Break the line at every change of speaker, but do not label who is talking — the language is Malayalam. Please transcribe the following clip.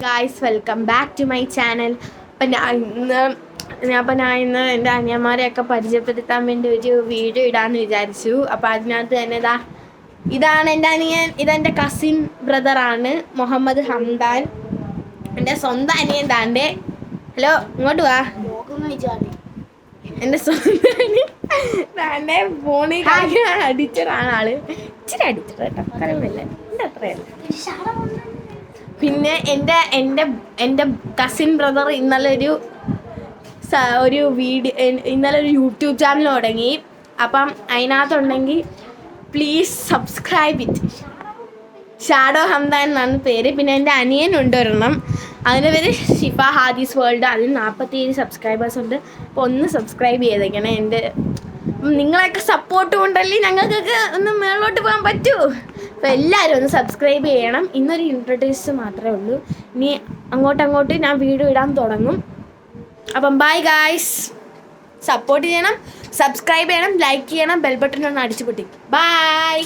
Guys welcome back to my channel. അപ്പം ഞാൻ ഇന്ന് എൻ്റെ അനിയന്മാരെയൊക്കെ പരിചയപ്പെടുത്താൻ വേണ്ടി ഒരു വീഡിയോ ഇടാമെന്ന് വിചാരിച്ചു. അപ്പോൾ അതിനകത്ത് തന്നെ ഇതാണ് എൻ്റെ അനിയൻ, ഇതെൻ്റെ കസിൻ ബ്രദറാണ് മുഹമ്മദ് ഹംദാൻ, എൻ്റെ സ്വന്തം അനിയൻ താണ്ടേ. ഹലോ, ഇങ്ങോട്ട് വാ. എൻ്റെ സ്വന്തം അനിയൻ താണ്ടേ ഫോണിൽ അടിച്ചതാണ് ആള്. ഇച്ചിരി അടിച്ചിട്ട് കേട്ടോ, കറിയില്ല എൻ്റെ അത്രയല്ല. പിന്നെ എൻ്റെ കസിൻ ബ്രദർ ഇന്നലെ ഒരു യൂട്യൂബ് ചാനൽ തുടങ്ങി. അപ്പം അതിനകത്തുണ്ടെങ്കിൽ please subscribe it. Shadow Hamdan എന്നാണ് പേര്. പിന്നെ എൻ്റെ അനിയനുണ്ട് ഒരെണ്ണം, അതിൻ്റെ പേര് ഷിഫ ഹാദീസ് വേൾഡ്. അതിന് 47 സബ്സ്ക്രൈബേഴ്സ് ഉണ്ട്. അപ്പോൾ ഒന്ന് സബ്സ്ക്രൈബ് ചെയ്തേക്കണേ. നിങ്ങളൊക്കെ സപ്പോർട്ട് കൊണ്ടല്ലേ ഞങ്ങൾക്കൊക്കെ ഒന്ന് മേളോട്ട് പോകാൻ പറ്റൂ. അപ്പോൾ എല്ലാവരും ഒന്ന് സബ്സ്ക്രൈബ് ചെയ്യണം. ഇന്നൊരു ഇൻട്രൊഡ്യൂസ് മാത്രമേ ഉള്ളൂ. ഇനി അങ്ങോട്ട് ഞാൻ വീഡിയോ ഇടാൻ തുടങ്ങും. അപ്പം ബൈ ഗായ്സ്. സപ്പോർട്ട് ചെയ്യണം, സബ്സ്ക്രൈബ് ചെയ്യണം, ലൈക്ക് ചെയ്യണം, ബെൽ ബട്ടൺ ഒന്ന് അടിച്ചു പൊട്ടി. ബൈ.